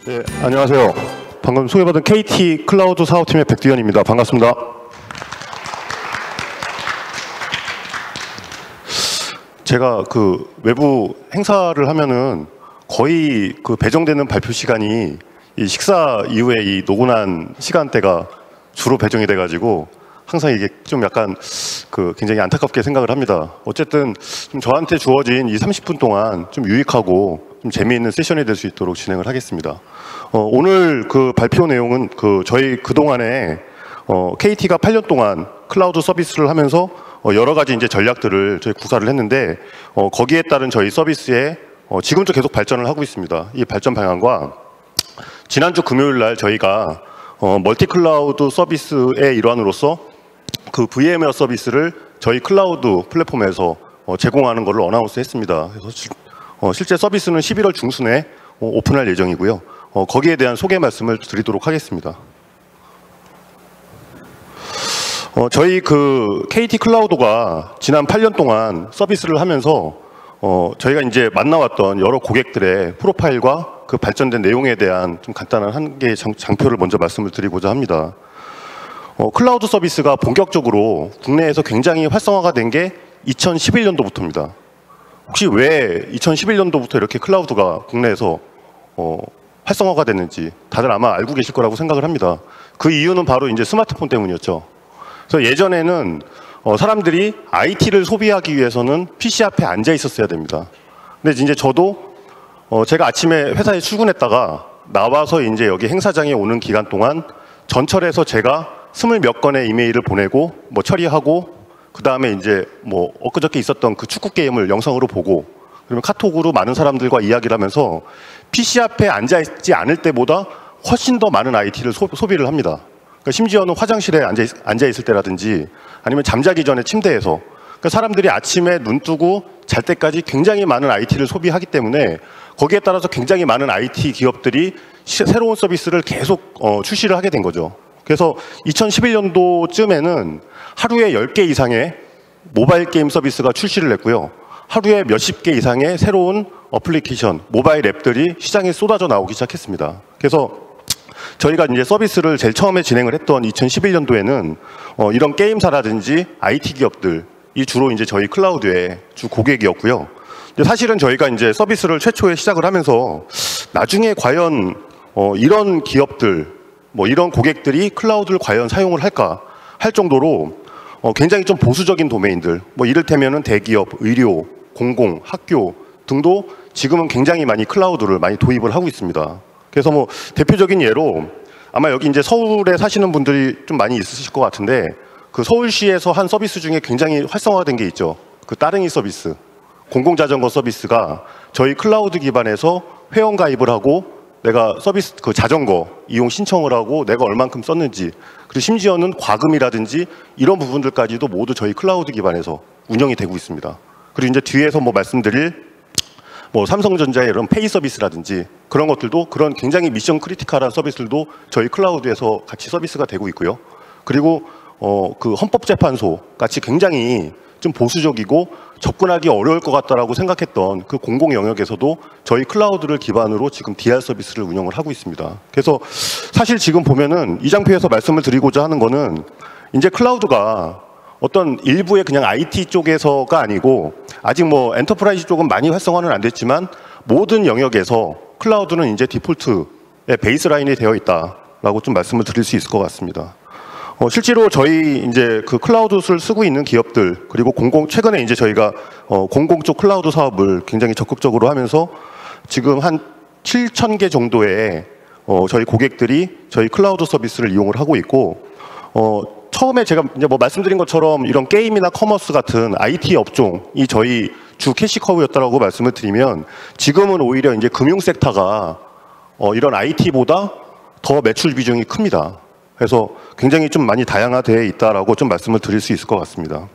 네, 안녕하세요. 방금 소개받은 KT 클라우드 사업팀의 백두현입니다. 반갑습니다. 제가 그 외부 행사를 하면은 거의 그 배정되는 발표 시간이 이 식사 이후에 이 노곤한 시간대가 주로 배정이 돼가지고 항상 이게 좀 약간 그 굉장히 안타깝게 생각을 합니다. 어쨌든 좀 저한테 주어진 이 30분 동안 좀 유익하고 좀 재미있는 세션이 될 수 있도록 진행을 하겠습니다. 오늘 그 발표 내용은 저희 그동안에 KT가 8년 동안 클라우드 서비스를 하면서 여러 가지 이제 전략들을 저희 구사를 했는데 거기에 따른 저희 서비스에 지금도 계속 발전을 하고 있습니다. 이 발전 방향과 지난주 금요일 날 저희가 멀티 클라우드 서비스의 일환으로서 그 VM웨어 서비스를 저희 클라우드 플랫폼에서 제공하는 것을 어나운스 했습니다. 그래서 실제 서비스는 11월 중순에 오픈할 예정이고요. 거기에 대한 소개 말씀을 드리도록 하겠습니다. 저희 그 KT 클라우드가 지난 8년 동안 서비스를 하면서 저희가 이제 만나왔던 여러 고객들의 프로파일과 그 발전된 내용에 대한 좀 간단한 한 개의 장표를 먼저 말씀을 드리고자 합니다. 클라우드 서비스가 본격적으로 국내에서 굉장히 활성화가 된 게 2011년도부터입니다. 혹시 왜 2011년도부터 이렇게 클라우드가 국내에서 활성화가 됐는지 다들 아마 알고 계실 거라고 생각을 합니다. 그 이유는 바로 이제 스마트폰 때문이었죠. 그래서 예전에는 사람들이 IT를 소비하기 위해서는 PC 앞에 앉아 있었어야 됩니다. 근데 이제 저도 제가 아침에 회사에 출근했다가 나와서 이제 여기 행사장에 오는 기간 동안 전철에서 제가 20몇 건의 이메일을 보내고 처리하고 그 다음에 이제 엊그저께 있었던 그 축구 게임을 영상으로 보고 그러면 카톡으로 많은 사람들과 이야기를 하면서 PC 앞에 앉아 있지 않을 때보다 훨씬 더 많은 IT를 소비를 합니다. 그러니까 심지어는 화장실에 앉아 있을 때라든지 아니면 잠자기 전에 침대에서 그러니까 사람들이 아침에 눈 뜨고 잘 때까지 굉장히 많은 IT를 소비하기 때문에 거기에 따라서 굉장히 많은 IT 기업들이 새로운 서비스를 계속 출시를 하게 된 거죠. 그래서 2011년도쯤에는 하루에 10개 이상의 모바일 게임 서비스가 출시를 했고요. 하루에 몇십 개 이상의 새로운 어플리케이션, 모바일 앱들이 시장에 쏟아져 나오기 시작했습니다. 그래서 저희가 이제 서비스를 제일 처음에 진행을 했던 2011년도에는 이런 게임사라든지 IT 기업들이 주로 이제 저희 클라우드의 주 고객이었고요. 사실은 저희가 이제 서비스를 최초에 시작을 하면서 나중에 과연 이런 기업들, 이런 고객들이 클라우드를 과연 사용을 할까 할 정도로 굉장히 좀 보수적인 도메인들, 이를테면은 대기업, 의료, 공공, 학교 등도 지금은 굉장히 많이 클라우드를 많이 도입을 하고 있습니다. 그래서 대표적인 예로 아마 여기 이제 서울에 사시는 분들이 좀 많이 있으실 것 같은데 그 서울시에서 한 서비스 중에 굉장히 활성화된 게 있죠. 그 따릉이 서비스, 공공자전거 서비스가 저희 클라우드 기반에서 회원 가입을 하고 내가 서비스 그 자전거 이용 신청을 하고 내가 얼만큼 썼는지 그리고 심지어는 과금이라든지 이런 부분들까지도 모두 저희 클라우드 기반에서 운영이 되고 있습니다. 그리고 이제 뒤에서 말씀드릴 삼성전자의 이런 페이 서비스라든지 그런 것들도 그런 굉장히 미션 크리티컬한 서비스들도 저희 클라우드에서 같이 서비스가 되고 있고요. 그리고 그 헌법재판소 같이 굉장히 좀 보수적이고 접근하기 어려울 것 같다라고 생각했던 그 공공 영역에서도 저희 클라우드를 기반으로 지금 DR 서비스를 운영을 하고 있습니다. 그래서 사실 지금 보면은 이 장표에서 말씀을 드리고자 하는 거는 이제 클라우드가 어떤 일부의 그냥 IT 쪽에서가 아니고 아직 엔터프라이즈 쪽은 많이 활성화는 안 됐지만 모든 영역에서 클라우드는 이제 디폴트의 베이스라인이 되어 있다라고 좀 말씀을 드릴 수 있을 것 같습니다. 실제로 저희 이제 그 클라우드를 쓰고 있는 기업들 그리고 최근에 이제 저희가 공공 쪽 클라우드 사업을 굉장히 적극적으로 하면서 지금 한 7,000개 정도의 저희 고객들이 저희 클라우드 서비스를 이용을 하고 있고 처음에 제가 이제 말씀드린 것처럼 이런 게임이나 커머스 같은 IT 업종이 저희 주 캐시 커브였다라고 말씀을 드리면 지금은 오히려 이제 금융 섹터가 이런 IT보다 더 매출 비중이 큽니다. 그래서 굉장히 좀 많이 다양화되어 있다라고 좀 말씀을 드릴 수 있을 것 같습니다.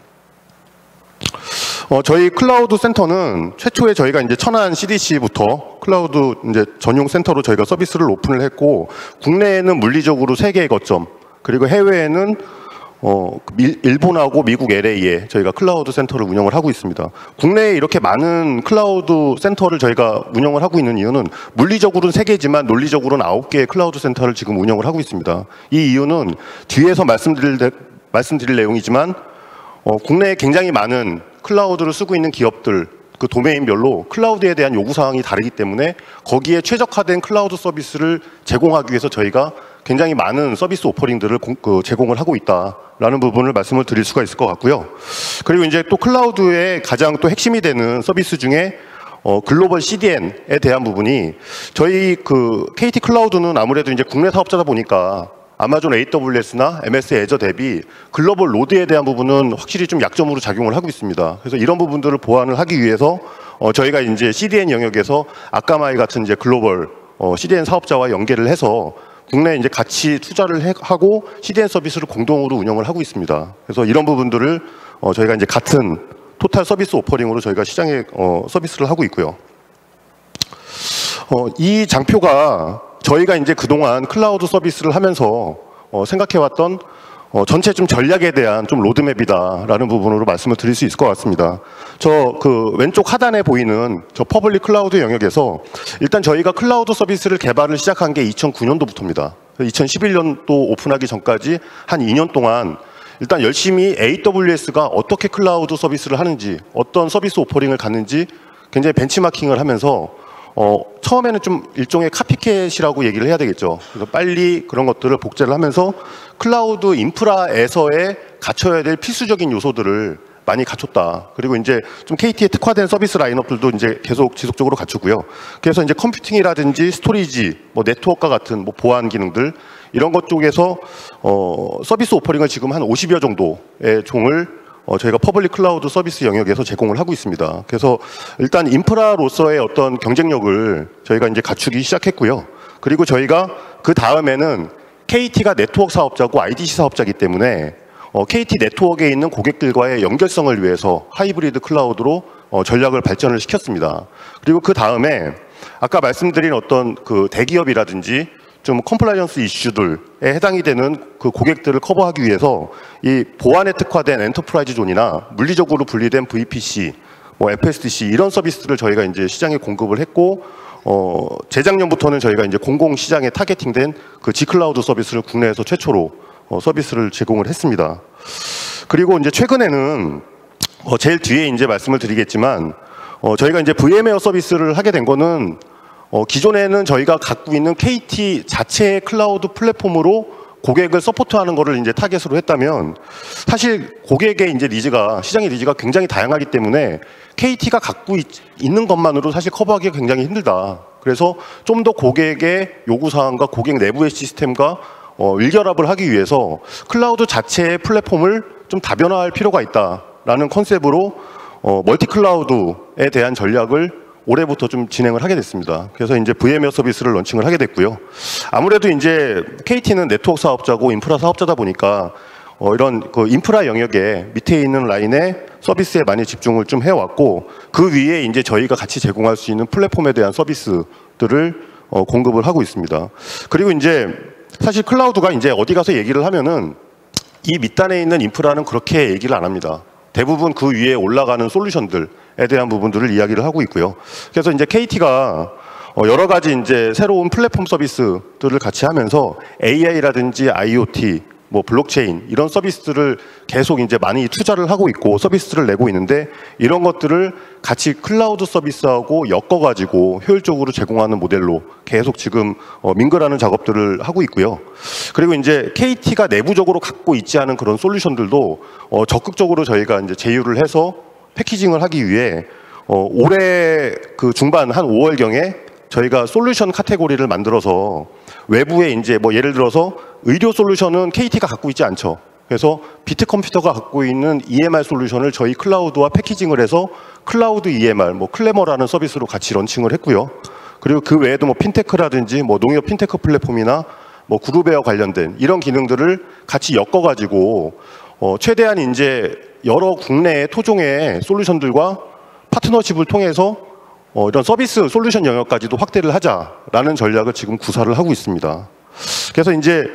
저희 클라우드 센터는 최초에 저희가 이제 천안 CDC부터 클라우드 이제 전용 센터로 저희가 서비스를 오픈을 했고 국내에는 물리적으로 3개의 거점 그리고 해외에는 일본하고 미국 LA에 저희가 클라우드 센터를 운영을 하고 있습니다. 국내에 이렇게 많은 클라우드 센터를 저희가 운영을 하고 있는 이유는 물리적으로는 3개지만 논리적으로는 9개의 클라우드 센터를 지금 운영을 하고 있습니다. 이 이유는 뒤에서 말씀드릴 내용이지만 국내에 굉장히 많은 클라우드를 쓰고 있는 기업들 그 도메인별로 클라우드에 대한 요구사항이 다르기 때문에 거기에 최적화된 클라우드 서비스를 제공하기 위해서 저희가 굉장히 많은 서비스 오퍼링들을 제공을 하고 있다라는 부분을 말씀을 드릴 수가 있을 것 같고요. 그리고 이제 또 클라우드의 가장 또 핵심이 되는 서비스 중에 글로벌 CDN에 대한 부분이 저희 KT 클라우드는 아무래도 이제 국내 사업자다 보니까 아마존 AWS나 MS 애저 대비 글로벌 로드에 대한 부분은 확실히 좀 약점으로 작용을 하고 있습니다. 그래서 이런 부분들을 보완을 하기 위해서 저희가 이제 CDN 영역에서 아까마이 같은 이제 글로벌 CDN 사업자와 연계를 해서 국내에 이제 같이 투자를 하고 CDN 서비스를 공동으로 운영을 하고 있습니다. 그래서 이런 부분들을 저희가 이제 같은 토탈 서비스 오퍼링으로 저희가 시장에 서비스를 하고 있고요. 이 장표가 저희가 이제 그동안 클라우드 서비스를 하면서 생각해왔던 전체 좀 전략에 대한 좀 로드맵이다라는 부분으로 말씀을 드릴 수 있을 것 같습니다. 왼쪽 하단에 보이는 저 퍼블릭 클라우드 영역에서 일단 저희가 클라우드 서비스를 개발을 시작한 게 2009년도부터입니다. 2011년도 오픈하기 전까지 한 2년 동안 일단 열심히 AWS가 어떻게 클라우드 서비스를 하는지, 어떤 서비스 오퍼링을 갖는지 굉장히 벤치마킹을 하면서 처음에는 좀 일종의 카피캣이라고 얘기를 해야 되겠죠. 그래서 빨리 그런 것들을 복제를 하면서 클라우드 인프라에서의 갖춰야 될 필수적인 요소들을 많이 갖췄다. 그리고 이제 좀 KT에 특화된 서비스 라인업들도 이제 계속 지속적으로 갖추고요. 그래서 이제 컴퓨팅이라든지 스토리지, 네트워크와 같은 보안 기능들 이런 것 쪽에서 서비스 오퍼링을 지금 한 50여 정도의 종을 저희가 퍼블릭 클라우드 서비스 영역에서 제공을 하고 있습니다. 그래서 일단 인프라로서의 어떤 경쟁력을 저희가 이제 갖추기 시작했고요. 그리고 저희가 그 다음에는 KT가 네트워크 사업자고 IDC 사업자이기 때문에 KT 네트워크에 있는 고객들과의 연결성을 위해서 하이브리드 클라우드로 전략을 발전을 시켰습니다. 그리고 그 다음에 아까 말씀드린 어떤 대기업이라든지 좀 컴플라이언스 이슈들에 해당이 되는 그 고객들을 커버하기 위해서 이 보안에 특화된 엔터프라이즈 존이나 물리적으로 분리된 VPC, FSDC 이런 서비스들을 저희가 이제 시장에 공급을 했고 재작년부터는 저희가 이제 공공 시장에 타겟팅된 그 G클라우드 서비스를 국내에서 최초로 서비스를 제공을 했습니다. 그리고 이제 최근에는 제일 뒤에 이제 말씀을 드리겠지만 저희가 이제 VM웨어 서비스를 하게 된 거는 기존에는 저희가 갖고 있는 KT 자체의 클라우드 플랫폼으로 고객을 서포트하는 거를 이제 타겟으로 했다면 사실 고객의 이제 니즈가 시장의 니즈가 굉장히 다양하기 때문에 KT가 갖고 있는 것만으로 사실 커버하기가 굉장히 힘들다. 그래서 좀 더 고객의 요구 사항과 고객 내부의 시스템과 일결합을 하기 위해서 클라우드 자체의 플랫폼을 좀 다변화할 필요가 있다라는 컨셉으로 멀티 클라우드에 대한 전략을 올해부터 좀 진행을 하게 됐습니다. 그래서 이제 VM웨어 서비스를 런칭을 하게 됐고요. 아무래도 이제 KT는 네트워크 사업자고 인프라 사업자다 보니까 이런 인프라 영역에 밑에 있는 라인의 서비스에 많이 집중을 좀 해왔고 그 위에 이제 저희가 같이 제공할 수 있는 플랫폼에 대한 서비스들을 공급을 하고 있습니다. 그리고 이제 사실 클라우드가 이제 어디 가서 얘기를 하면은 이 밑단에 있는 인프라는 그렇게 얘기를 안 합니다. 대부분 그 위에 올라가는 솔루션들에 대한 부분들을 이야기를 하고 있고요. 그래서 이제 KT가 여러 가지 이제 새로운 플랫폼 서비스들을 같이 하면서 AI라든지 IoT, 블록체인 이런 서비스들을 계속 이제 많이 투자를 하고 있고 서비스를 내고 있는데 이런 것들을 같이 클라우드 서비스하고 엮어가지고 효율적으로 제공하는 모델로 계속 지금 민글하는 작업들을 하고 있고요. 그리고 이제 KT가 내부적으로 갖고 있지 않은 그런 솔루션들도 적극적으로 저희가 이제 제휴를 해서 패키징을 하기 위해 올해 그 중반 한 5월경에 저희가 솔루션 카테고리를 만들어서 외부에 이제 예를 들어서 의료 솔루션은 KT가 갖고 있지 않죠. 그래서 비트컴퓨터가 갖고 있는 EMR 솔루션을 저희 클라우드와 패키징을 해서 클라우드 EMR, 클래머라는 서비스로 같이 런칭을 했고요. 그리고 그 외에도 핀테크라든지 농협 핀테크 플랫폼이나 그룹웨어 관련된 이런 기능들을 같이 엮어가지고 최대한 이제 여러 국내의 토종의 솔루션들과 파트너십을 통해서 이런 서비스 솔루션 영역까지도 확대를 하자라는 전략을 지금 구사를 하고 있습니다. 그래서 이제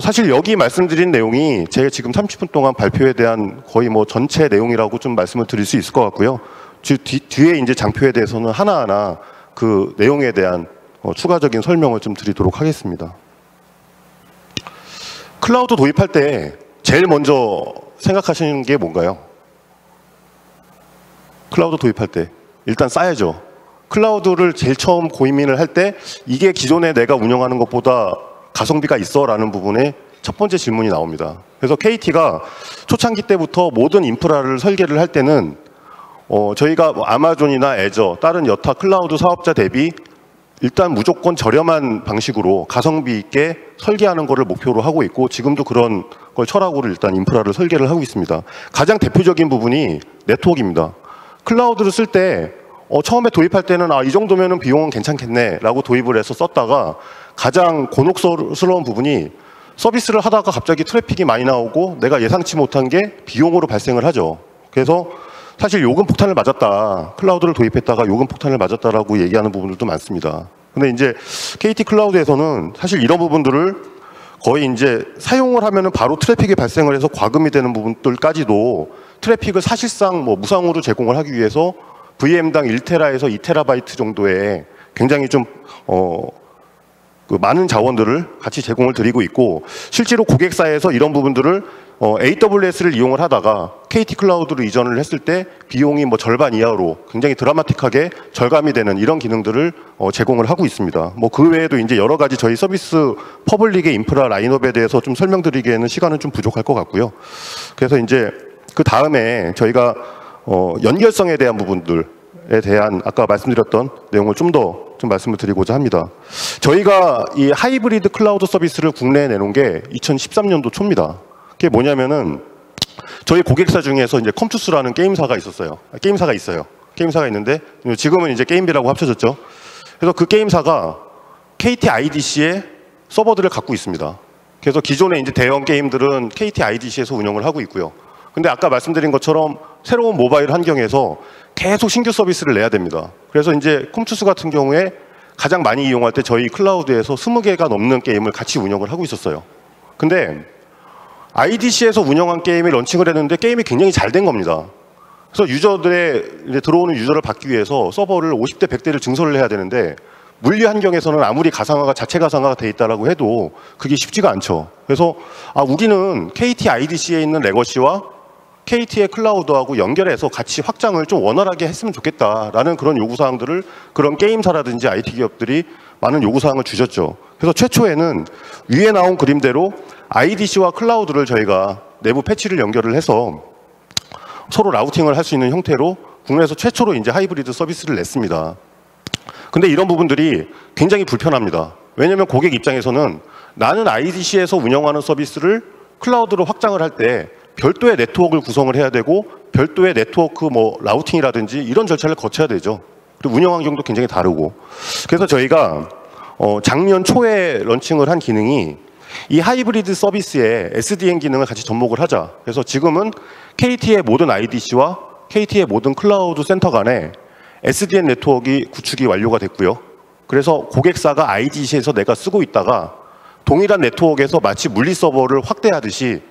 사실 여기 말씀드린 내용이 제가 지금 30분 동안 발표에 대한 거의 뭐 전체 내용이라고 좀 말씀을 드릴 수 있을 것 같고요. 뒤에 이제 장표에 대해서는 하나하나 그 내용에 대한 추가적인 설명을 좀 드리도록 하겠습니다. 클라우드 도입할 때 제일 먼저 생각하시는 게 뭔가요? 클라우드 도입할 때 일단 쌓야죠. 클라우드를 제일 처음 고민을 할 때 이게 기존에 내가 운영하는 것보다 가성비가 있어 라는 부분에 첫 번째 질문이 나옵니다. 그래서 KT가 초창기 때부터 모든 인프라를 설계를 할 때는 저희가 뭐 아마존이나 애저 다른 여타 클라우드 사업자 대비 일단 무조건 저렴한 방식으로 가성비 있게 설계하는 것을 목표로 하고 있고 지금도 그런 걸 철학으로 일단 인프라를 설계를 하고 있습니다. 가장 대표적인 부분이 네트워크입니다. 클라우드를 쓸 때 처음에 도입할 때는 이 정도면은 비용은 괜찮겠네 라고 도입을 해서 썼다가 가장 곤혹스러운 부분이 서비스를 하다가 갑자기 트래픽이 많이 나오고 내가 예상치 못한 게 비용으로 발생을 하죠. 그래서 사실 요금 폭탄을 맞았다. 클라우드를 도입했다가 요금 폭탄을 맞았다라고 얘기하는 부분들도 많습니다. 근데 이제 KT 클라우드에서는 사실 이런 부분들을 거의 이제 사용을 하면은 바로 트래픽이 발생을 해서 과금이 되는 부분들까지도 트래픽을 사실상 뭐 무상으로 제공을 하기 위해서 VM당 1테라에서 2테라바이트 정도의 굉장히 좀 그 많은 자원들을 같이 제공을 드리고 있고 실제로 고객사에서 이런 부분들을 AWS를 이용을 하다가 KT 클라우드로 이전을 했을 때 비용이 뭐 절반 이하로 굉장히 드라마틱하게 절감이 되는 이런 기능들을 제공을 하고 있습니다. 뭐 그 외에도 이제 여러 가지 저희 서비스 퍼블릭의 인프라 라인업에 대해서 좀 설명드리기에는 시간은 좀 부족할 것 같고요. 그래서 이제 그 다음에 저희가 연결성에 대한 부분들에 대한 아까 말씀드렸던 내용을 좀 더 말씀을 드리고자 합니다. 저희가 이 하이브리드 클라우드 서비스를 국내에 내놓은 게 2013년도 초입니다. 그게 뭐냐면은 저희 고객사 중에서 이제 컴투스라는 게임사가 있었어요. 게임사가 있어요. 게임사가 있는데 지금은 이제 게임비라고 합쳐졌죠. 그래서 그 게임사가 KT IDC의 서버들을 갖고 있습니다. 그래서 기존에 이제 대형 게임들은 KT IDC에서 운영을 하고 있고요. 근데 아까 말씀드린 것처럼 새로운 모바일 환경에서 계속 신규 서비스를 내야 됩니다. 그래서 이제 컴투스 같은 경우에 가장 많이 이용할 때 저희 클라우드에서 20개가 넘는 게임을 같이 운영을 하고 있었어요. 근데 IDC에서 운영한 게임이 런칭을 했는데 게임이 굉장히 잘 된 겁니다. 그래서 유저들의 이제 들어오는 유저를 받기 위해서 서버를 50대 100대를 증설을 해야 되는데 물리 환경에서는 아무리 가상화가 자체 가상화가 돼 있다라고 해도 그게 쉽지가 않죠. 그래서 우리는 KT IDC에 있는 레거시와 KT의 클라우드하고 연결해서 같이 확장을 좀 원활하게 했으면 좋겠다라는 그런 요구사항들을 그런 게임사라든지 IT 기업들이 많은 요구사항을 주셨죠. 그래서 최초에는 위에 나온 그림대로 IDC와 클라우드를 저희가 내부 패치를 연결을 해서 서로 라우팅을 할 수 있는 형태로 국내에서 최초로 이제 하이브리드 서비스를 냈습니다. 근데 이런 부분들이 굉장히 불편합니다. 왜냐하면 고객 입장에서는 나는 IDC에서 운영하는 서비스를 클라우드로 확장을 할 때 별도의 네트워크를 구성을 해야 되고 별도의 네트워크 뭐 라우팅이라든지 이런 절차를 거쳐야 되죠. 그리고 운영 환경도 굉장히 다르고. 그래서 저희가 작년 초에 런칭을 한 기능이 이 하이브리드 서비스에 SDN 기능을 같이 접목을 하자. 그래서 지금은 KT의 모든 IDC와 KT의 모든 클라우드 센터 간에 SDN 네트워크가 구축이 완료가 됐고요. 그래서 고객사가 IDC에서 내가 쓰고 있다가 동일한 네트워크에서 마치 물리 서버를 확대하듯이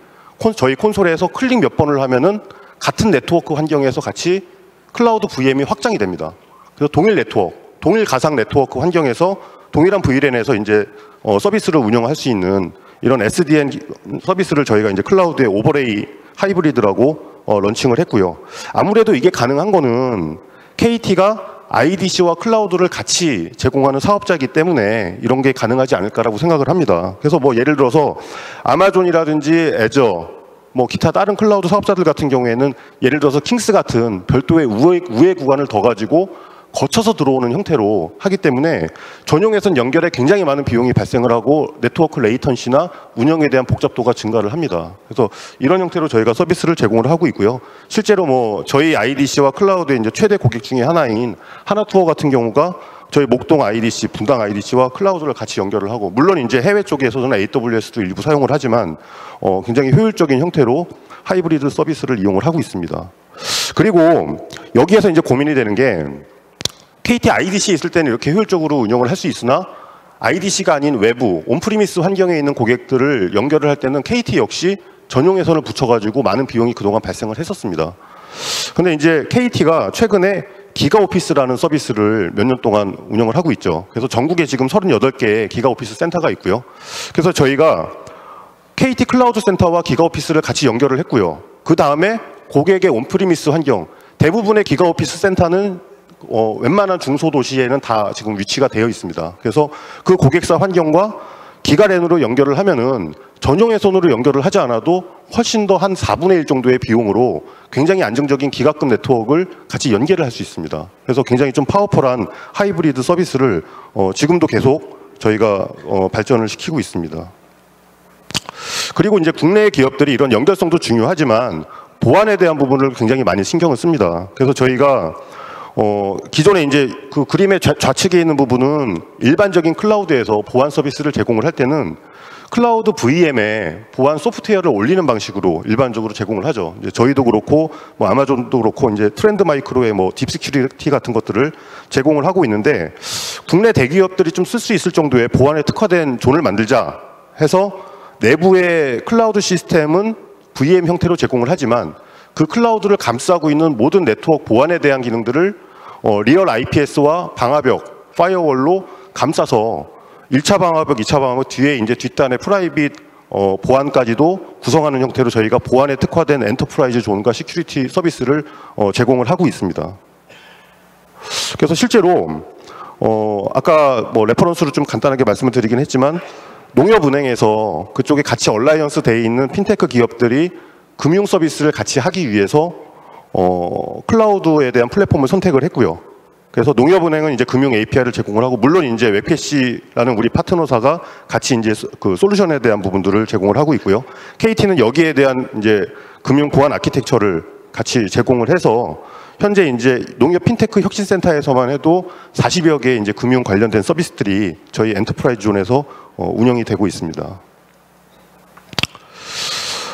저희 콘솔에서 클릭 몇 번을 하면은 같은 네트워크 환경에서 같이 클라우드 VM이 확장이 됩니다. 그래서 동일 네트워크, 동일 가상 네트워크 환경에서 동일한 VLAN에서 이제 서비스를 운영할 수 있는 이런 SDN 서비스를 저희가 이제 클라우드의 오버레이 하이브리드라고 런칭을 했고요. 아무래도 이게 가능한 거는 KT가 IDC와 클라우드를 같이 제공하는 사업자이기 때문에 이런 게 가능하지 않을까라고 생각을 합니다. 그래서 뭐 예를 들어서 아마존이라든지 애저, 뭐 기타 다른 클라우드 사업자들 같은 경우에는 예를 들어서 킹스 같은 별도의 우회 구간을 더 가지고 거쳐서 들어오는 형태로 하기 때문에 전용에선 연결에 굉장히 많은 비용이 발생을 하고 네트워크 레이턴시나 운영에 대한 복잡도가 증가를 합니다. 그래서 이런 형태로 저희가 서비스를 제공을 하고 있고요. 실제로 뭐 저희 IDC와 클라우드의 이제 최대 고객 중에 하나인 하나투어 같은 경우가 저희 목동 IDC, 분당 IDC와 클라우드를 같이 연결을 하고 물론 이제 해외 쪽에서는 AWS도 일부 사용을 하지만 굉장히 효율적인 형태로 하이브리드 서비스를 이용을 하고 있습니다. 그리고 여기에서 이제 고민이 되는 게 KT IDC에 있을 때는 이렇게 효율적으로 운영을 할 수 있으나 IDC가 아닌 외부 온프리미스 환경에 있는 고객들을 연결을 할 때는 KT 역시 전용 회선을 붙여가지고 많은 비용이 그동안 발생을 했었습니다. 근데 이제 KT가 최근에 기가오피스라는 서비스를 몇 년 동안 운영을 하고 있죠. 그래서 전국에 지금 38개의 기가오피스 센터가 있고요. 그래서 저희가 KT 클라우드 센터와 기가오피스를 같이 연결을 했고요. 그 다음에 고객의 온프리미스 환경, 대부분의 기가오피스 센터는 웬만한 중소도시에는 다 지금 위치가 되어 있습니다. 그래서 그 고객사 환경과 기가랜으로 연결을 하면은 전용 회선으로 연결을 하지 않아도 훨씬 더 한 4분의 1 정도의 비용으로 굉장히 안정적인 기가급 네트워크를 같이 연계를 할 수 있습니다. 그래서 굉장히 좀 파워풀한 하이브리드 서비스를 지금도 계속 저희가 발전을 시키고 있습니다. 그리고 이제 국내 기업들이 이런 연결성도 중요하지만 보안에 대한 부분을 굉장히 많이 신경을 씁니다. 그래서 저희가 기존에 이제 그 그림의 좌측에 있는 부분은 일반적인 클라우드에서 보안 서비스를 제공을 할 때는 클라우드 VM에 보안 소프트웨어를 올리는 방식으로 일반적으로 제공을 하죠. 이제 저희도 그렇고 뭐 아마존도 그렇고 이제 트렌드 마이크로의 뭐 딥시큐리티 같은 것들을 제공을 하고 있는데 국내 대기업들이 좀 쓸 수 있을 정도의 보안에 특화된 존을 만들자 해서 내부의 클라우드 시스템은 VM 형태로 제공을 하지만 그 클라우드를 감싸고 있는 모든 네트워크 보안에 대한 기능들을 리얼 IPS와 방화벽, 파이어월로 감싸서 1차 방화벽, 2차 방화벽 뒤에 이제 뒷단의 프라이빗 보안까지도 구성하는 형태로 저희가 보안에 특화된 엔터프라이즈 존과 시큐리티 서비스를 제공을 하고 있습니다. 그래서 실제로 아까 뭐 레퍼런스로 좀 간단하게 말씀을 드리긴 했지만 농협은행에서 그쪽에 같이 얼라이언스 돼 있는 핀테크 기업들이 금융 서비스를 같이 하기 위해서 클라우드에 대한 플랫폼을 선택을 했고요. 그래서 농협은행은 이제 금융 API를 제공을 하고 물론 이제 웹캐시라는 우리 파트너사가 같이 이제 그 솔루션에 대한 부분들을 제공을 하고 있고요. KT는 여기에 대한 이제 금융 보안 아키텍처를 같이 제공을 해서 현재 이제 농협 핀테크 혁신센터에서만 해도 40여 개의 이제 금융 관련된 서비스들이 저희 엔터프라이즈 존에서 운영이 되고 있습니다.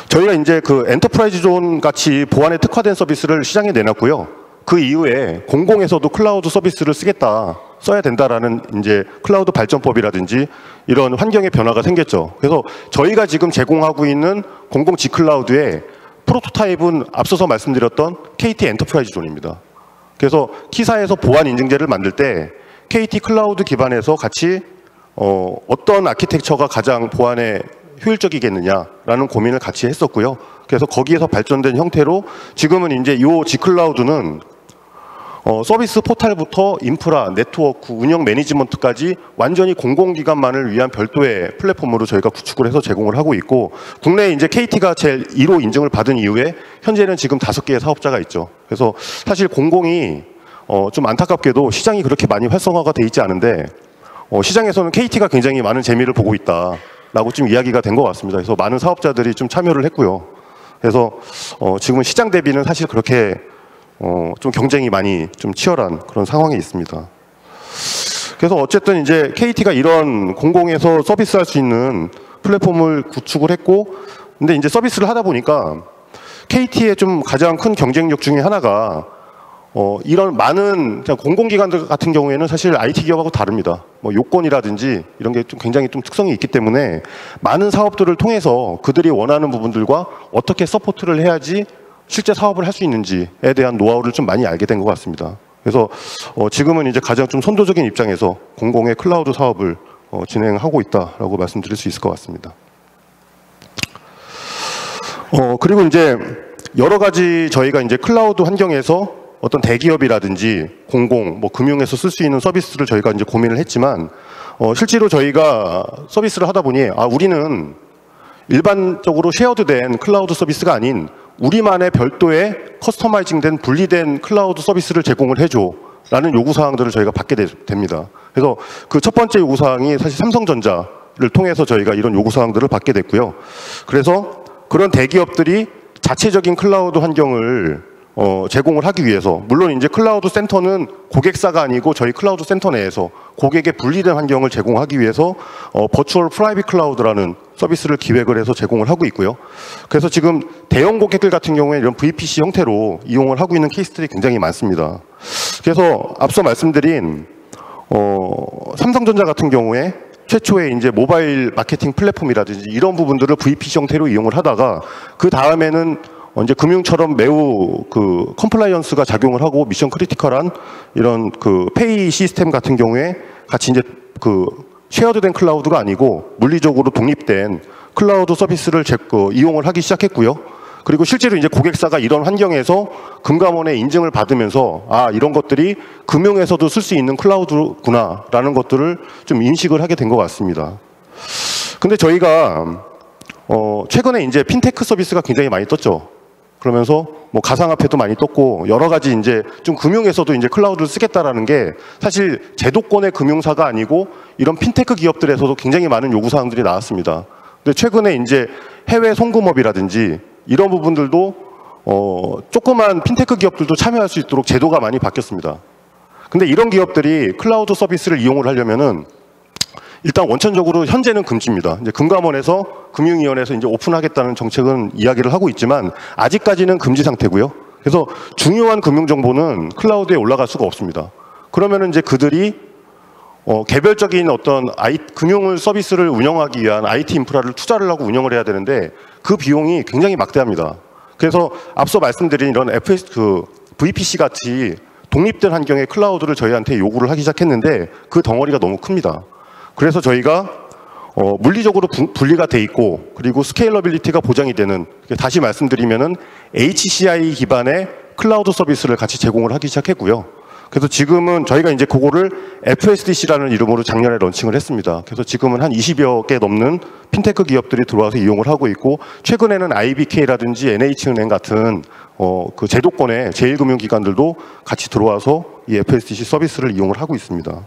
저희가 이제 그 엔터프라이즈 존 같이 보안에 특화된 서비스를 시장에 내놨고요. 그 이후에 공공에서도 클라우드 서비스를 써야 된다라는 이제 클라우드 발전법이라든지 이런 환경의 변화가 생겼죠. 그래서 저희가 지금 제공하고 있는 공공 G클라우드의 프로토타입은 앞서서 말씀드렸던 KT 엔터프라이즈 존입니다. 그래서 T사에서 보안 인증제를 만들 때 KT 클라우드 기반에서 같이 어떤 아키텍처가 가장 보안에 효율적이겠느냐라는 고민을 같이 했었고요. 그래서 거기에서 발전된 형태로 지금은 이제 이 G클라우드는 서비스 포탈부터 인프라, 네트워크, 운영 매니지먼트까지 완전히 공공기관만을 위한 별도의 플랫폼으로 저희가 구축을 해서 제공을 하고 있고 국내에 이제 KT가 제일 1호 인증을 받은 이후에 현재는 지금 5개의 사업자가 있죠. 그래서 사실 공공이 좀 안타깝게도 시장이 그렇게 많이 활성화가 돼 있지 않은데 시장에서는 KT가 굉장히 많은 재미를 보고 있다라고 좀 이야기가 된 것 같습니다. 그래서 많은 사업자들이 좀 참여를 했고요. 그래서 지금은 시장 대비는 사실 그렇게 좀 경쟁이 많이 좀 치열한 그런 상황에 있습니다. 그래서 어쨌든 이제 KT가 이런 공공에서 서비스할 수 있는 플랫폼을 구축을 했고, 근데 이제 서비스를 하다 보니까 KT의 좀 가장 큰 경쟁력 중에 하나가 이런 많은 공공기관들 같은 경우에는 사실 IT 기업하고 다릅니다. 뭐 요건이라든지 이런 게 좀 굉장히 좀 특성이 있기 때문에 많은 사업들을 통해서 그들이 원하는 부분들과 어떻게 서포트를 해야지 실제 사업을 할 수 있는지에 대한 노하우를 좀 많이 알게 된 것 같습니다. 그래서 지금은 이제 가장 좀 선도적인 입장에서 공공의 클라우드 사업을 진행하고 있다라고 말씀드릴 수 있을 것 같습니다. 그리고 이제 여러 가지 저희가 이제 클라우드 환경에서 어떤 대기업이라든지 공공, 뭐 금융에서 쓸 수 있는 서비스를 저희가 이제 고민을 했지만 실제로 저희가 서비스를 하다 보니 우리는 일반적으로 쉐어드된 클라우드 서비스가 아닌 우리만의 별도의 커스터마이징된 분리된 클라우드 서비스를 제공을 해줘 라는 요구사항들을 저희가 받게 됩니다. 그래서 그 첫 번째 요구사항이 사실 삼성전자를 통해서 저희가 이런 요구사항들을 받게 됐고요. 그래서 그런 대기업들이 자체적인 클라우드 환경을 제공을 하기 위해서, 물론 이제 클라우드 센터는 고객사가 아니고 저희 클라우드 센터 내에서 고객의 분리된 환경을 제공하기 위해서 버추얼 프라이빗 클라우드라는 서비스를 기획을 해서 제공을 하고 있고요. 그래서 지금 대형 고객들 같은 경우에 이런 VPC 형태로 이용을 하고 있는 케이스들이 굉장히 많습니다. 그래서 앞서 말씀드린 삼성전자 같은 경우에 최초의 이제 모바일 마케팅 플랫폼이라든지 이런 부분들을 VPC 형태로 이용을 하다가 그 다음에는 이제 금융처럼 매우 그 컴플라이언스가 작용을 하고 미션 크리티컬한 이런 그 페이 시스템 같은 경우에 같이 이제 그 쉐어드된 클라우드가 아니고 물리적으로 독립된 클라우드 서비스를 이용을 하기 시작했고요. 그리고 실제로 이제 고객사가 이런 환경에서 금감원의 인증을 받으면서 아, 이런 것들이 금융에서도 쓸 수 있는 클라우드구나라는 것들을 좀 인식을 하게 된 것 같습니다. 근데 저희가 최근에 이제 핀테크 서비스가 굉장히 많이 떴죠. 그러면서 뭐 가상화폐도 많이 떴고 여러 가지 이제 좀 금융에서도 이제 클라우드를 쓰겠다라는 게 사실 제도권의 금융사가 아니고 이런 핀테크 기업들에서도 굉장히 많은 요구 사항들이 나왔습니다. 근데 최근에 이제 해외 송금업이라든지 이런 부분들도 조그만 핀테크 기업들도 참여할 수 있도록 제도가 많이 바뀌었습니다. 근데 이런 기업들이 클라우드 서비스를 이용을 하려면은 일단 원천적으로 현재는 금지입니다. 이제 금감원에서 금융위원회에서 이제 오픈하겠다는 정책은 이야기를 하고 있지만 아직까지는 금지 상태고요. 그래서 중요한 금융 정보는 클라우드에 올라갈 수가 없습니다. 그러면은 이제 그들이 개별적인 어떤 금융을 서비스를 운영하기 위한 IT 인프라를 투자를 하고 운영을 해야 되는데 그 비용이 굉장히 막대합니다. 그래서 앞서 말씀드린 이런 VPC 같이 독립된 환경의 클라우드를 저희한테 요구를 하기 시작했는데 그 덩어리가 너무 큽니다. 그래서 저희가 물리적으로 분리가 돼 있고 그리고 스케일러빌리티가 보장이 되는, 다시 말씀드리면은 HCI 기반의 클라우드 서비스를 같이 제공을 하기 시작했고요. 그래서 지금은 저희가 이제 그거를 FSDC라는 이름으로 작년에 런칭을 했습니다. 그래서 지금은 한 20여 개 넘는 핀테크 기업들이 들어와서 이용을 하고 있고 최근에는 IBK라든지 NH은행 같은 그 제도권의 제1금융기관들도 같이 들어와서 이 FSDC 서비스를 이용을 하고 있습니다.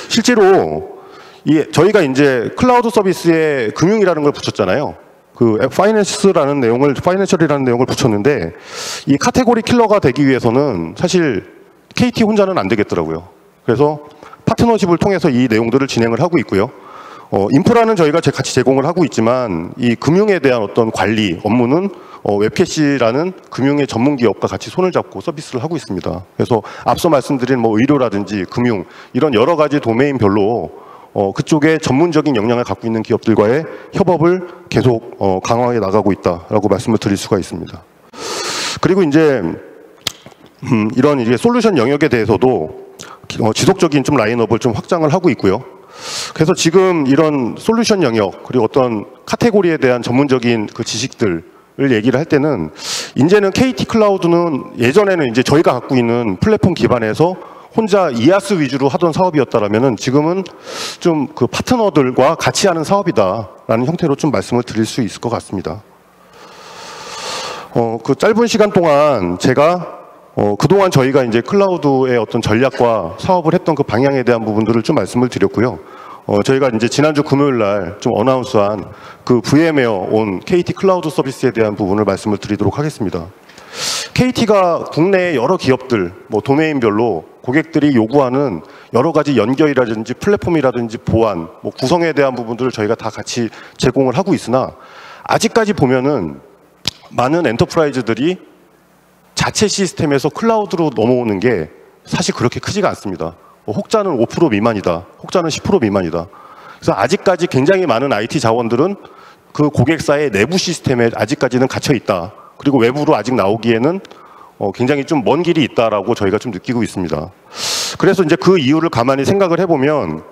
실제로 저희가 이제 클라우드 서비스에 금융이라는 걸 붙였잖아요. 그 파이낸셜이라는 내용을 붙였는데 이 카테고리 킬러가 되기 위해서는 사실 KT 혼자는 안 되겠더라고요. 그래서 파트너십을 통해서 이 내용들을 진행을 하고 있고요. 인프라는 저희가 같이 제공을 하고 있지만 이 금융에 대한 어떤 관리 업무는 웹캐시라는 금융의 전문 기업과 같이 손을 잡고 서비스를 하고 있습니다. 그래서 앞서 말씀드린 뭐 의료라든지 금융 이런 여러 가지 도메인별로 그쪽에 전문적인 역량을 갖고 있는 기업들과의 협업을 계속 강화해 나가고 있다라고 말씀을 드릴 수가 있습니다. 그리고 이제 이런 이게 솔루션 영역에 대해서도 지속적인 좀 라인업을 좀 확장을 하고 있고요. 그래서 지금 이런 솔루션 영역 그리고 어떤 카테고리에 대한 전문적인 그 지식들을 얘기를 할 때는 이제는 KT 클라우드는 예전에는 이제 저희가 갖고 있는 플랫폼 기반에서 혼자 이아스 위주로 하던 사업이었다라면은 지금은 좀 그 파트너들과 같이 하는 사업이다라는 형태로 좀 말씀을 드릴 수 있을 것 같습니다. 그 짧은 시간 동안 제가 그동안 저희가 이제 클라우드의 어떤 전략과 사업을 했던 그 방향에 대한 부분들을 좀 말씀을 드렸고요. 저희가 이제 지난주 금요일 날 좀 어나운스한 그 VM웨어 온 KT 클라우드 서비스에 대한 부분을 말씀을 드리도록 하겠습니다. KT가 국내의 여러 기업들, 뭐 도메인별로 고객들이 요구하는 여러 가지 연결이라든지 플랫폼이라든지 보안, 뭐 구성에 대한 부분들을 저희가 다 같이 제공을 하고 있으나 아직까지 보면은 많은 엔터프라이즈들이 자체 시스템에서 클라우드로 넘어오는 게 사실 그렇게 크지가 않습니다. 혹자는 5% 미만이다, 혹자는 10% 미만이다. 그래서 아직까지 굉장히 많은 IT 자원들은 그 고객사의 내부 시스템에 아직까지는 갇혀 있다. 그리고 외부로 아직 나오기에는 굉장히 좀 먼 길이 있다라고 저희가 좀 느끼고 있습니다. 그래서 이제 그 이유를 가만히 생각을 해보면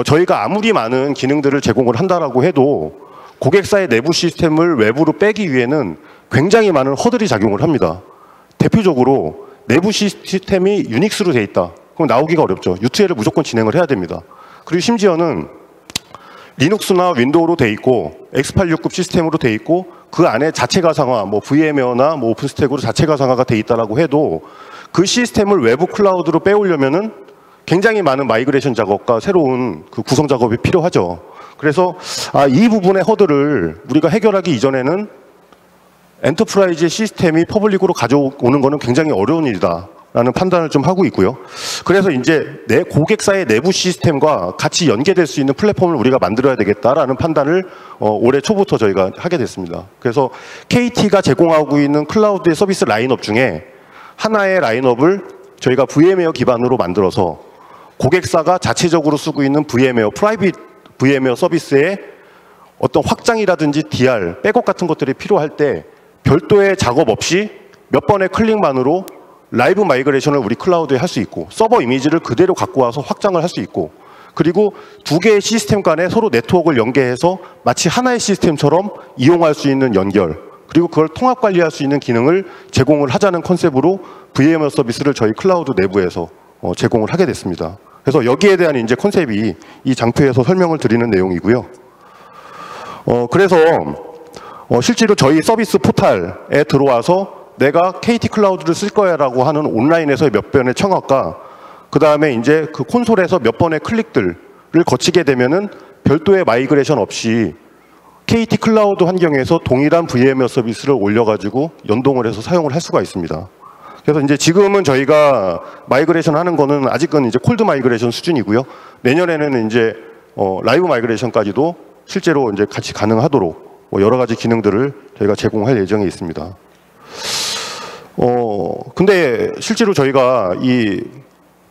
저희가 아무리 많은 기능들을 제공을 한다라고 해도 고객사의 내부 시스템을 외부로 빼기 위해는 굉장히 많은 허들이 작용을 합니다. 대표적으로 내부 시스템이 유닉스로 돼 있다. 그럼 나오기가 어렵죠. UTL을 무조건 진행을 해야 됩니다. 그리고 심지어는 리눅스나 윈도우로 돼 있고 X869 시스템으로 돼 있고 그 안에 자체 가상화, 뭐 VM웨어나 뭐 오픈스택으로 자체 가상화가 돼 있다라고 해도 그 시스템을 외부 클라우드로 빼오려면은 굉장히 많은 마이그레이션 작업과 새로운 그 구성 작업이 필요하죠. 그래서 이 부분의 허들을 우리가 해결하기 이전에는 엔터프라이즈의 시스템이 퍼블릭으로 가져오는 것은 굉장히 어려운 일이다 라는 판단을 좀 하고 있고요. 그래서 이제 내 고객사의 내부 시스템과 같이 연계될 수 있는 플랫폼을 우리가 만들어야 되겠다라는 판단을 올해 초부터 저희가 하게 됐습니다. 그래서 KT가 제공하고 있는 클라우드의 서비스 라인업 중에 하나의 라인업을 저희가 VM웨어 기반으로 만들어서 고객사가 자체적으로 쓰고 있는 VM웨어, 프라이빗 VM웨어 서비스의 어떤 확장이라든지 DR, 백업 같은 것들이 필요할 때 별도의 작업 없이 몇 번의 클릭만으로 라이브 마이그레이션을 우리 클라우드에 할 수 있고, 서버 이미지를 그대로 갖고 와서 확장을 할 수 있고, 그리고 두 개의 시스템 간에 서로 네트워크를 연계해서 마치 하나의 시스템처럼 이용할 수 있는 연결, 그리고 그걸 통합 관리할 수 있는 기능을 제공을 하자는 컨셉으로 VMware 서비스를 저희 클라우드 내부에서 제공을 하게 됐습니다. 그래서 여기에 대한 이제 컨셉이 이 장표에서 설명을 드리는 내용이고요. 그래서 실제로 저희 서비스 포탈에 들어와서 내가 KT 클라우드를 쓸 거야라고 하는 온라인에서의 몇 번의 청약과 그 다음에 이제 그 콘솔에서 몇 번의 클릭들을 거치게 되면은 별도의 마이그레이션 없이 KT 클라우드 환경에서 동일한 VMware 서비스를 올려가지고 연동을 해서 사용을 할 수가 있습니다. 그래서 이제 지금은 저희가 마이그레이션 하는 거는 아직은 이제 콜드 마이그레이션 수준이고요. 내년에는 이제 라이브 마이그레이션까지도 실제로 이제 같이 가능하도록 여러 가지 기능들을 저희가 제공할 예정에 있습니다. 근데 실제로 저희가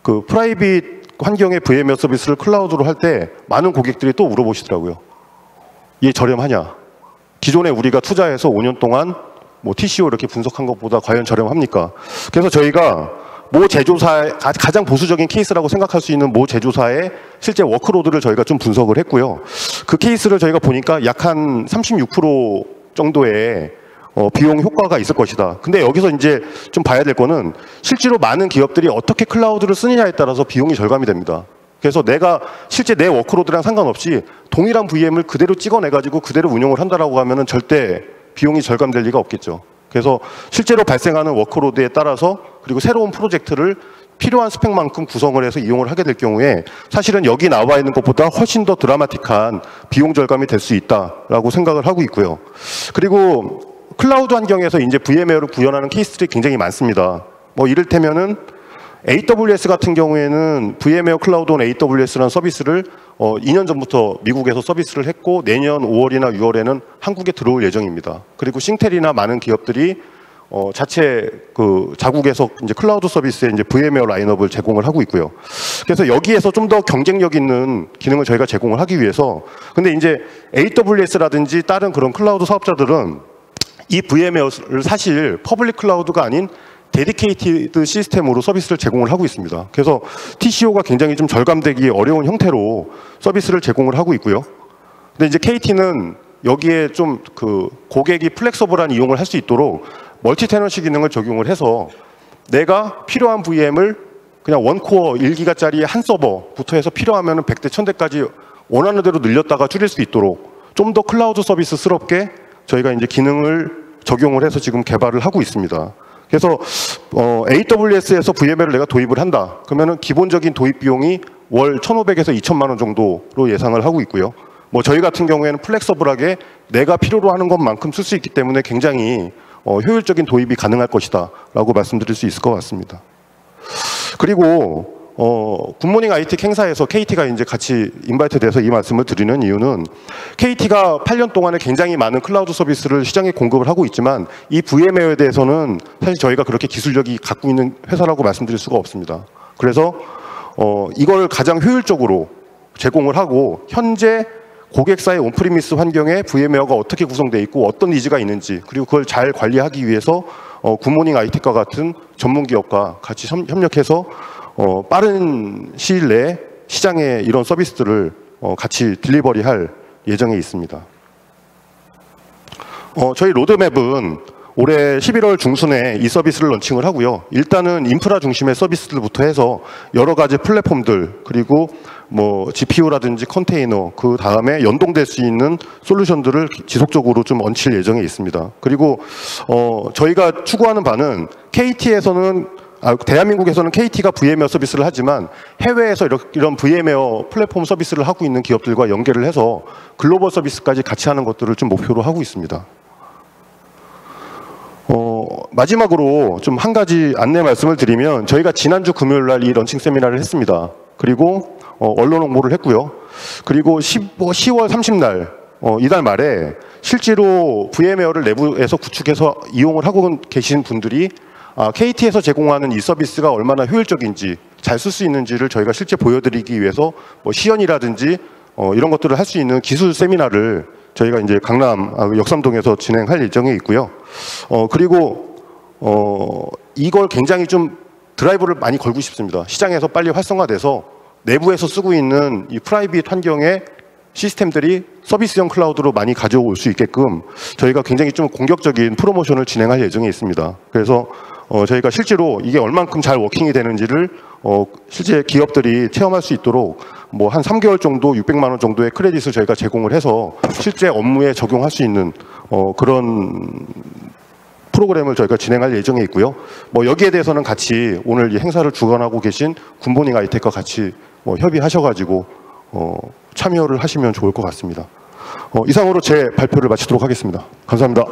그 프라이빗 환경의 VMware 서비스를 클라우드로 할 때 많은 고객들이 또 물어보시더라고요. 이게 저렴하냐? 기존에 우리가 투자해서 5년 동안 뭐 TCO 이렇게 분석한 것보다 과연 저렴합니까? 그래서 저희가 모 제조사의 가장 보수적인 케이스라고 생각할 수 있는 모 제조사의 실제 워크로드를 저희가 좀 분석을 했고요. 그 케이스를 저희가 보니까 약 한 36% 정도의 비용 효과가 있을 것이다. 근데 여기서 이제 좀 봐야 될 거는 실제로 많은 기업들이 어떻게 클라우드를 쓰느냐에 따라서 비용이 절감이 됩니다. 그래서 내가 실제 내 워크로드랑 상관없이 동일한 VM을 그대로 찍어내가지고 그대로 운용을 한다라고 하면은 절대 비용이 절감될 리가 없겠죠. 그래서 실제로 발생하는 워크로드에 따라서 그리고 새로운 프로젝트를 필요한 스펙만큼 구성을 해서 이용을 하게 될 경우에 사실은 여기 나와 있는 것보다 훨씬 더 드라마틱한 비용 절감이 될 수 있다라고 생각을 하고 있고요. 그리고 클라우드 환경에서 이제 VM웨어를 구현하는 케이스들이 굉장히 많습니다. 뭐 이를테면은 AWS 같은 경우에는 VMware 클라우드 온 AWS라는 서비스를 2년 전부터 미국에서 서비스를 했고 내년 5월이나 6월에는 한국에 들어올 예정입니다. 그리고 싱텔이나 많은 기업들이 자체 그 자국에서 이제 클라우드 서비스에 이제 VMware 라인업을 제공을 하고 있고요. 그래서 여기에서 좀 더 경쟁력 있는 기능을 저희가 제공을 하기 위해서 근데 이제 AWS라든지 다른 그런 클라우드 사업자들은 이 VMware를 사실 퍼블릭 클라우드가 아닌 데디케이티드 시스템으로 서비스를 제공을 하고 있습니다. 그래서 TCO가 굉장히 좀 절감되기 어려운 형태로 서비스를 제공을 하고 있고요. 근데 이제 KT는 여기에 좀 그 고객이 플렉서블한 이용을 할 수 있도록 멀티 테넌시 기능을 적용을 해서 내가 필요한 VM을 그냥 원코어 1기가짜리 한 서버부터 해서 필요하면 100대 1000대까지 원하는 대로 늘렸다가 줄일 수 있도록 좀 더 클라우드 서비스스럽게 저희가 이제 기능을 적용을 해서 지금 개발을 하고 있습니다. 그래서 AWS에서 VMware를 내가 도입을 한다. 그러면은 기본적인 도입 비용이 월 1,500에서 2,000만 원 정도로 예상을 하고 있고요. 뭐 저희 같은 경우에는 플렉서블하게 내가 필요로 하는 것만큼 쓸 수 있기 때문에 굉장히 효율적인 도입이 가능할 것이다 라고 말씀드릴 수 있을 것 같습니다. 그리고 굿모닝 IT 행사에서 KT가 이제 같이 인바이트 돼서 이 말씀을 드리는 이유는 KT가 8년 동안에 굉장히 많은 클라우드 서비스를 시장에 공급을 하고 있지만 이 VMware에 대해서는 사실 저희가 그렇게 기술력이 갖고 있는 회사라고 말씀드릴 수가 없습니다. 그래서 이걸 가장 효율적으로 제공을 하고 현재 고객사의 온프리미스 환경에 VMware가 어떻게 구성되어 있고 어떤 니즈가 있는지 그리고 그걸 잘 관리하기 위해서 굿모닝 IT과 같은 전문 기업과 같이 협력해서 빠른 시일 내에 시장에 이런 서비스들을 같이 딜리버리할 예정에 있습니다. 저희 로드맵은 올해 11월 중순에 이 서비스를 런칭을 하고요. 일단은 인프라 중심의 서비스들부터 해서 여러 가지 플랫폼들 그리고 뭐 GPU라든지 컨테이너 그 다음에 연동될 수 있는 솔루션들을 지속적으로 좀 얹힐 예정에 있습니다. 그리고 저희가 추구하는 바는 KT에서는 대한민국에서는 KT가 VMware 서비스를 하지만 해외에서 이런 VMware 플랫폼 서비스를 하고 있는 기업들과 연계를 해서 글로벌 서비스까지 같이 하는 것들을 좀 목표로 하고 있습니다. 마지막으로 좀 한 가지 안내 말씀을 드리면 저희가 지난주 금요일 날 이 런칭 세미나를 했습니다. 그리고 언론 홍보를 했고요. 그리고 10월 30날 이달 말에 실제로 VMware를 내부에서 구축해서 이용을 하고 계신 분들이 KT에서 제공하는 이 서비스가 얼마나 효율적인지 잘 쓸 수 있는지를 저희가 실제 보여드리기 위해서 뭐 시연이라든지 이런 것들을 할 수 있는 기술 세미나를 저희가 이제 강남 역삼동에서 진행할 예정에 있고요. 그리고 이걸 굉장히 좀 드라이브를 많이 걸고 싶습니다. 시장에서 빨리 활성화돼서 내부에서 쓰고 있는 이 프라이빗 환경의 시스템들이 서비스형 클라우드로 많이 가져올 수 있게끔 저희가 굉장히 좀 공격적인 프로모션을 진행할 예정에 있습니다. 그래서 저희가 실제로 이게 얼만큼 잘 워킹이 되는지를 실제 기업들이 체험할 수 있도록 뭐 한 3개월 정도 600만 원 정도의 크레딧을 저희가 제공을 해서 실제 업무에 적용할 수 있는 그런 프로그램을 저희가 진행할 예정에 있고요. 뭐 여기에 대해서는 같이 오늘 이 행사를 주관하고 계신 굿모닝 아이텍과 같이 협의하셔가지고 참여를 하시면 좋을 것 같습니다. 이상으로 제 발표를 마치도록 하겠습니다. 감사합니다.